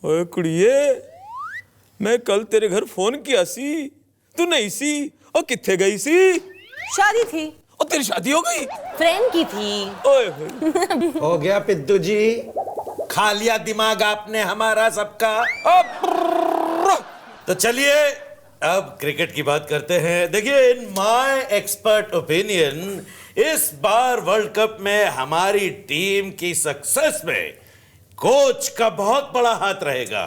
ओए कुड़िए, मैं कल तेरे घर फोन किया सी, तू नहीं सी। और किथे गई सी? शादी थी। और तेरी शादी हो गई? फ्रेंड की थी। ओए होए। हो गया पिद्दू जी, खा लिया दिमाग आपने हमारा सबका। तो चलिए अब क्रिकेट की बात करते हैं। देखिए, इन माय एक्सपर्ट ओपिनियन इस बार वर्ल्ड कप में हमारी टीम की सक्सेस में कोच का बहुत बड़ा हाथ रहेगा।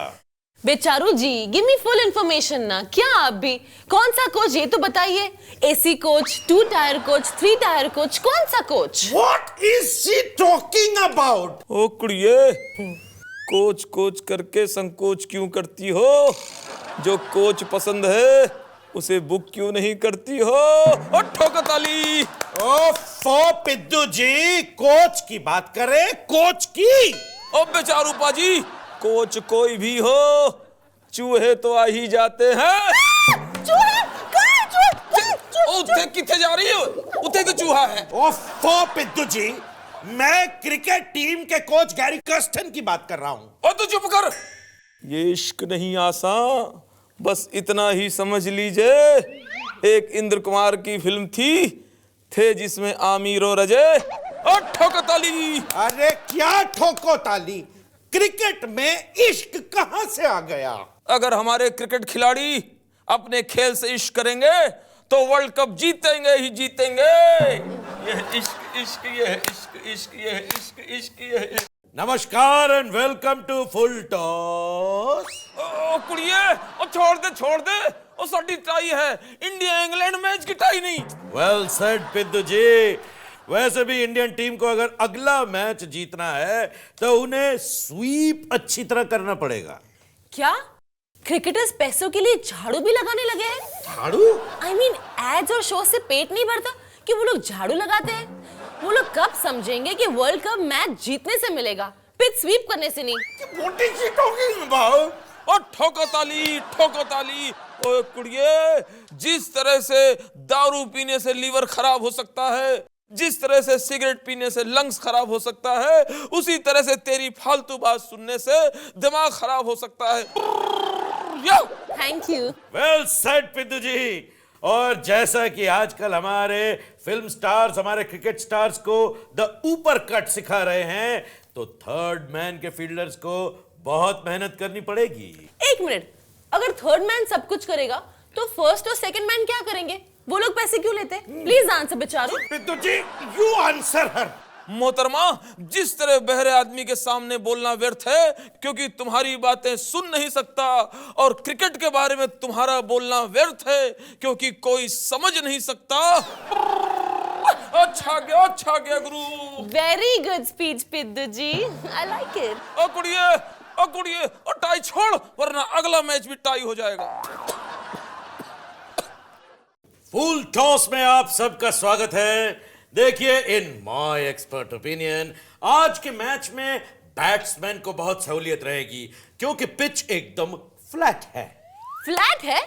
बेचारू जी, गिव मी फुल इंफॉर्मेशन ना। क्या आप भी? कौन सा कोच ये तो बताइए। AC coach, 2 tier coach, 3 tier coach, कौन सा coach? What is she talking about? ओ कुड़िए, कोच कोच करके संकोच क्यों करती हो? जो कोच पसंद है उसे बुक क्यों नहीं करती हो? और ठोको ताली। ओफो पिद्दू जी, कोच की बात करें, कोच की। ओ बेचारू पाजी, कोच कोई भी हो, चूहे तो आ ही जाते हैं। उते किथे जा रही हो? उते तो चूहा है। ओफो पिद्दू जी, मैं क्रिकेट टीम के कोच गैरी कर्स्टन की बात कर रहा हूं। और तू चुप कर। ये इश्क नहीं आसान, बस इतना ही समझ लीजिए। एक इंद्र कुमार की फिल्म थे जिसमें आमिर और अजय। और ठोको ताली। अरे क्या ठोको ताली, क्रिकेट में इश्क कहां से आ गया? अगर हमारे क्रिकेट खिलाड़ी अपने खेल से इश्क करेंगे तो वर्ल्ड कप जीतेंगे ही जीतेंगे। यह इश्क इश्क, यह इश्क इश्क, यह इश्क इश्क, यह इश्क। नमस्कार and welcome to full toss. ओ कुड़िए, ओ छोड़ दे। ओ साडी टाई है, इंडिया इंग्लैंड मैच की टाई नहीं। Well said Piddu ji. वैसे भी इंडियन टीम को अगर अगला मैच जीतना है तो उन्हें स्वीप अच्छी तरह करना पड़ेगा। क्या क्रिकेटर्स पैसों के लिए झाड़ू भी लगाने लगे हैं? झाड़ू? I mean, एड्स और शो से पेट नहीं भरता कि वो लोग झाड़ू लगाते हैं। वो लोग कब समझेंगे कि वर्ल्ड कप मैच जीतने से मिलेगा, पिच स्वीप करने से नहीं। What is she talking about? और ठोको ताली। ओए कुड़िए, जिस तरह से दारू पीने से लीवर खराब हो सकता है, जिस तरह से सिगरेट पीने से लंग्स खराब हो सकता है, उसी तरह से तेरी फालतू बात सुनने से दिमाग खराब हो सकता है। Thank you. Well said Piddu जी। और जैसा कि आजकल हमारे फिल्म स्टार्स, हमारे क्रिकेट स्टार्स को द ऊपर कट सिखा रहे हैं, तो थर्ड मैन के फील्डर्स को बहुत मेहनत करनी पड़ेगी। एक मिनट, अगर थर्ड मैन सब कुछ करेगा तो फर्स्ट और सेकंड मैन क्या करेंगे? वो लोग पैसे क्यों लेते? प्लीज आंसर बेचारू। Piddu ji, you answer her. मोहतरमा, जिस तरह बहरे आदमी के सामने बोलना व्यर्थ है क्योंकि तुम्हारी बातें सुन नहीं सकता, और क्रिकेट के बारे में तुम्हारा बोलना व्यर्थ है क्योंकि कोई समझ नहीं सकता। अच्छा गया गुरु। Very good speech Piddu ji, I like it. ओ कुड़िए, ओ टाई छोड़, वरना अगला मैच भी टाई हो जाएगा। फुल टॉस में आप सबका स्वागत है। देखिए, इन माय एक्सपर्ट ओपिनियन आज के मैच में बैट्समैन को बहुत सहूलियत रहेगी क्योंकि पिच एकदम फ्लैट है। फ्लैट है?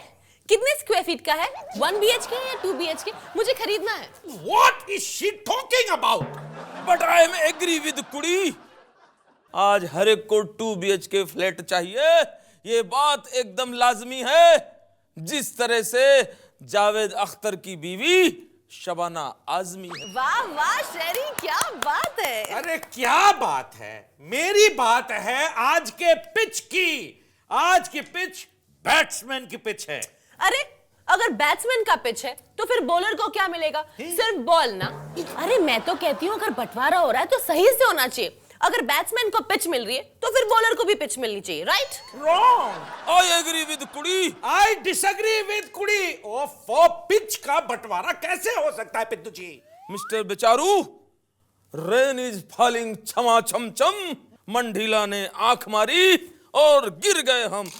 कितने स्क्वायर फीट का है? 1 BHK या 2 BHK? मुझे खरीदना है। What is she talking about? But I am agree with कुड़ी। आज हर एक को 2 BHK फ्लैट चाहिए, ये बात एकदम लाजमी है। जिस तरह से जावेद अख्तर की बीवी शबाना आजमी है। वाह वाह शेरी, क्या बात है। अरे क्या बात है? मेरी बात है आज के पिच की। आज की पिच बैट्समैन की पिच है। अरे अगर बैट्समैन का पिच है तो फिर बॉलर को क्या मिलेगा? सिर्फ बॉल ना। अरे मैं तो कहती हूँ अगर बंटवारा हो रहा है तो सही से होना चाहिए। अगर बैट्समैन को पिच मिल रही है तो फिर बॉलर को भी पिच मिलनी चाहिए, right? Wrong. I agree with कुड़ी। आई डिसएग्री विद कुड़ी। ओफो, पिच का बंटवारा कैसे हो सकता है पिद्दू जी? मिस्टर बेचारू, रेन इज फॉलिंग छमा छम छम, मंडीला ने आंख मारी और गिर गए हम।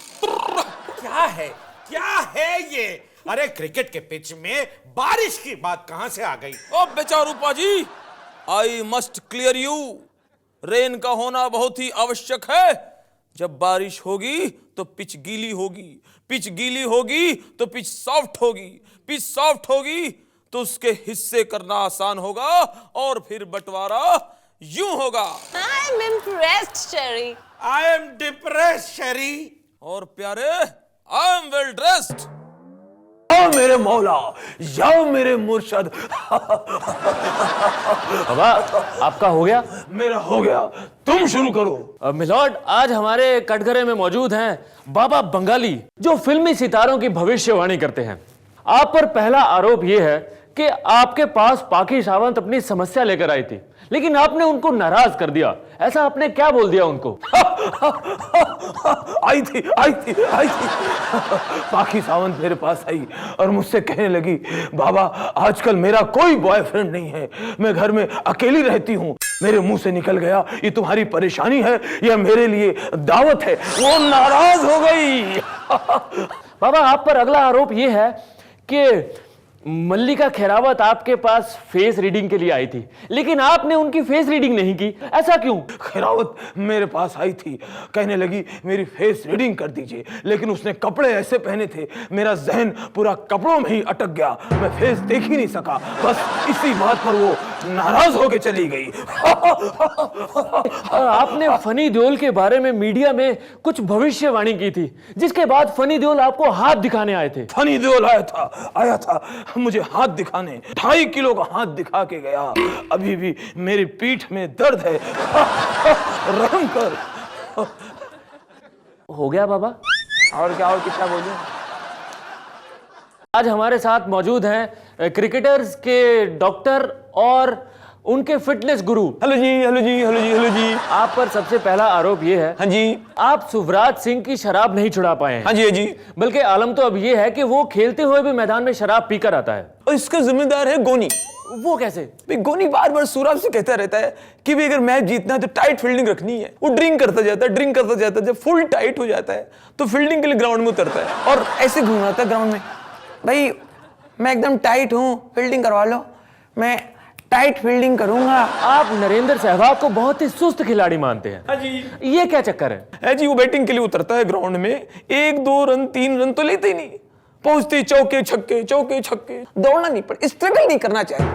क्या है ये? अरे क्रिकेट के पिच में बारिश की बात कहां से आ गई? ओ बेचारू पाजी, I must clear you, rain का होना बहुत ही आवश्यक है। जब बारिश होगी तो पिच गीली होगी, पिच गीली होगी तो पिच सॉफ्ट होगी, पिच सॉफ्ट होगी तो उसके हिस्से करना आसान होगा और फिर बंटवारा यूं होगा। I am impressed Sheri. I am depressed शरी। और प्यारे, आई एम वेल ड्रेस्ड। जाओ मेरे मौला, जाओ मेरे मुर्शद। बाबा, आपका हो गया? मेरा हो गया, तुम शुरू करो। मिलॉर्ड, आज हमारे कटघरे में मौजूद हैं बाबा बंगाली, जो फिल्मी सितारों की भविष्यवाणी करते हैं। आप पर पहला आरोप यह है कि आपके पास पाकी सावंत अपनी समस्या लेकर आई थी, लेकिन आपने उनको नाराज कर दिया। ऐसा आपने क्या बोल दिया उनको? आई थी पाकी सावंत मेरे पास आई और मुझसे कहने लगी, बाबा आजकल मेरा कोई बॉयफ्रेंड नहीं है, मैं घर में अकेली रहती हूँ। मेरे मुंह से निकल गया, ये तुम्हारी परेशानी है या मेरे लिए दावत है? वो नाराज हो गई। बाबा, आप पर अगला आरोप यह है कि मल्लिका खेरावत आपके पास फेस रीडिंग के लिए आई थी, लेकिन आपने उनकी फेस रीडिंग नहीं की। ऐसा क्यों? खेरावत मेरे पास आई थी, कहने लगी मेरी फेस रीडिंग कर दीजिए, लेकिन उसने कपड़े ऐसे पहने थे, मेरा जहन पूरा कपड़ों में ही अटक गया, मैं फेस देख ही नहीं सका। बस इसी बात पर वो नाराज होकर चली गई। आपने फनी देओल के बारे में मीडिया में कुछ भविष्यवाणी की थी, जिसके बाद फनी देओल आपको हाथ दिखाने आए थे। फनी देओल आया था मुझे हाथ दिखाने, 2.5 किलो का हाथ दिखा के गया। अभी भी मेरी पीठ में दर्द है। रहम कर। हो गया बाबा? और क्या, और कितना बोलूं? आज हमारे साथ मौजूद हैं क्रिकेटर्स के डॉक्टर और उनके फिटनेस गुरु। हेलो जी, हेलो जी, हेलो जी, हेलो जी। आप पर सबसे पहला आरोप यह है, हाँ जी, आप सुवराज सिंह की शराब नहीं छुड़ा पाए हैं। हाँ जी, हाँ जी। बल्कि आलम तो अब यह है कि वो खेलते हुए भी मैदान में शराब पीकर आता है। और इसका जिम्मेदार है गोनी। वो कैसे? भाई गोनी बार बार सूरज से कहता रहता है कि भी अगर मैच जीतना है तो टाइट फील्डिंग रखनी है। वो ड्रिंक करता जाता है, जब फुल टाइट हो जाता है तो फील्डिंग के लिए ग्राउंड में उतरता है और ऐसे घूमता है ग्राउंड में, भाई मैं एकदम टाइट हूँ, फील्डिंग करवा लो, मैं टाइट फील्डिंग करूंगा। आप नरेंद्र सहवाग को बहुत ही सुस्त खिलाड़ी मानते हैं। हाँ जी। ये क्या चक्कर है? जी वो बैटिंग के लिए उतरता है ग्राउंड में, 1 2 रन 3 रन तो लेते ही नहीं, पहुंचते चौके छक्के, दौड़ना नहीं पड़ता, स्ट्रगल नहीं करना चाहिए,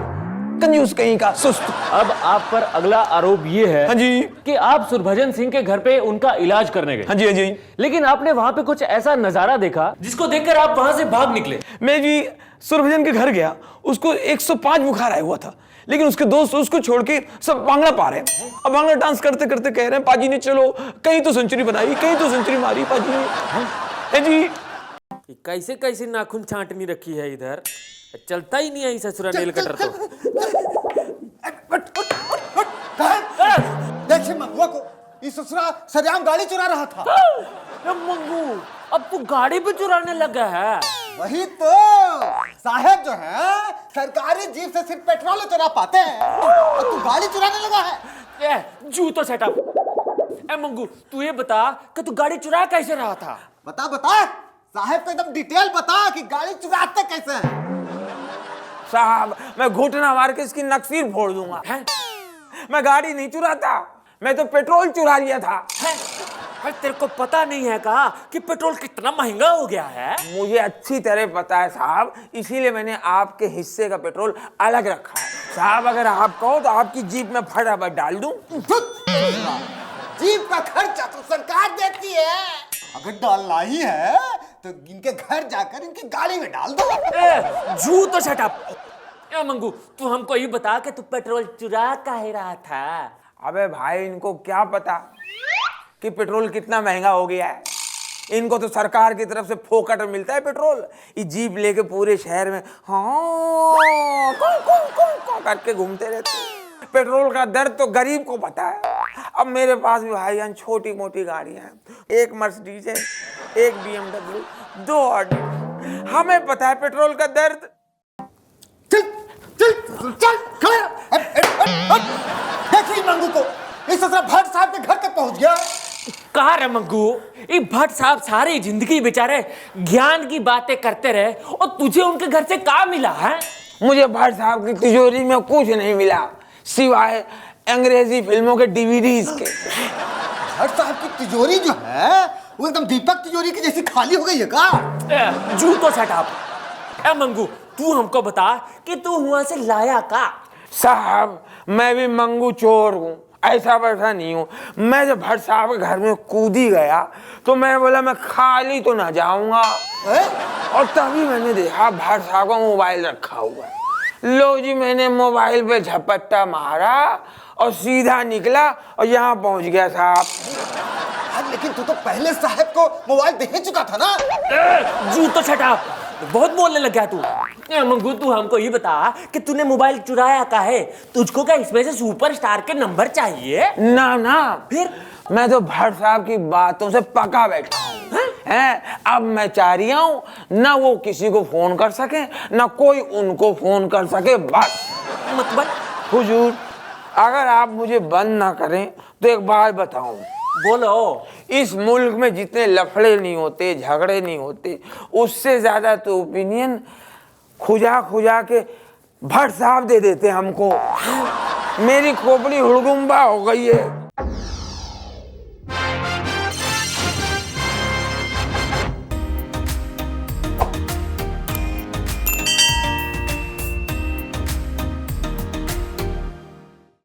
कंजूस कहीं का, सुस्त। अब आप पर अगला आरोप ये है, हाँ जी, कि आप सुरभजन सिंह के घर पे उनका इलाज करने गए। हाँ जी, हाँ जी। लेकिन आपने वहां पे कुछ ऐसा नजारा देखा जिसको देखकर आप वहां से भाग निकले। मैं जी सुरभजन के घर गया, उसको 105 बुखार आया हुआ था, लेकिन उसके दोस्त उसको छोड़ के सब भांगड़ा पा रहे हैं। अब भांगड़ा डांस करते करते कह रहे हैं, पाजी ने चलो कहीं तो सेंचुरी बनाई, कहीं तो सेंचुरी मारी पाजी ने। है जी। कैसे कैसे नाखून छांटनी रखी है इधर, चलता ही नहीं है ससुरा नेल कटर तो। देखिए मंगुआ को, इस ससुरा सरेआम गाड़ी चुरा रहा था। मंगू, अब तू गाड़ी पे चुराने लगा है? वही तो, साहब जो है सरकारी जीप से सिर्फ पेट्रोल चुरा पाते हैं और तू गाड़ी चुराने लगा है। जूतो सेटअप। ए मंगू, तू ये बता कि तू गाड़ी चुरा कैसे रहा था? बता साहब को एकदम डिटेल बता कि गाड़ी चुराते कैसे हैं। साहब मैं घुटना मार के इसकी नक्सीर फोड़ दूंगा। मैं गाड़ी नहीं चुराता, मैं तो पेट्रोल चुरा लिया था। अरे तेरे को पता नहीं है का कि पेट्रोल कितना महंगा हो गया है? मुझे अच्छी तरह पता है साहब, इसीलिए मैंने आपके हिस्से का पेट्रोल अलग रखा है। साहब अगर आप कहो तो आपकी जीप में फटाफट डाल दूं। जीप का खर्चा तो सरकार देती है, अगर डालना ही है तो इनके घर जाकर इनकी गाड़ी में डाल दो। जूतो सेटअप। ए मंगू, तू हमको ये बता कि तू पेट्रोल चुरा काहे रहा था? अबे भाई इनको क्या पता कि पेट्रोल कितना महंगा हो गया है। इनको तो सरकार की तरफ से फोकट मिलता है पेट्रोल। ये जीप लेके पूरे शहर में हाँ करके घूमते रहते हैं। पेट्रोल का दर्द तो गरीब को पता है। अब मेरे पास भी भाईजान छोटी मोटी गाड़ियां हैं, एक मर्सिडीज है, एक BMW, 2 ऑडी। हमें पता है पेट्रोल का दर्द। चल देखिए मंगू को, इस तरह भट्ट साहब के घर तक पहुंच गया। कहा रे मंगू, ये भट्ट साहब सारी जिंदगी बेचारे ज्ञान की बातें करते रहे और तुझे उनके घर से क्या मिला है? मुझे भट्ट साहब की तिजोरी में कुछ नहीं मिला सिवाय अंग्रेजी फिल्मों के DVDs के। भट्ट साहब की तिजोरी जो है वो एकदम दीपक तिजोरी की जैसी खाली हो गई है का? जूतो सेटअप। ए मंगू, तू हमको बता कि तू वहां से लाया का? साहब मैं भी मंगू चोर हूँ, ऐसा वैसा नहीं हूँ। मैं जब भट्ट साहब के घर में कूदी गया तो मैं बोला मैं खाली तो ना जाऊंगा, और तभी मैंने देखा भट्ट साहब का मोबाइल रखा हुआ है। लो जी, मैंने मोबाइल पे झपट्टा मारा और सीधा निकला और यहाँ पहुँच गया साहब। यार लेकिन तू तो पहले साहब को मोबाइल दे चुका था ना। जूतो छटा, बहुत बोलने लग गया तू। मंगू तू हमको ये बता कि तूने मोबाइल चुराया का है? तुझको क्या इसमें से सुपरस्टार के नंबर चाहिए? ना ना, फिर मैं तो भट्ट साहब की बातों से पका बैठा हूँ। अब मैं चाह रही हूँ ना वो किसी को फोन कर सके ना कोई उनको फोन कर सके, बस। मतलब हुजूर, अगर आप मुझे बंद ना करें तो एक बात बताऊं, बोलो। इस मुल्क में जितने लफड़े नहीं होते, झगड़े नहीं होते, उससे ज्यादा तो ओपिनियन खुजा खुजा के भट्ट साहब दे देते हमको। मेरी खोपड़ी हुड़गुम्बा हो गई है।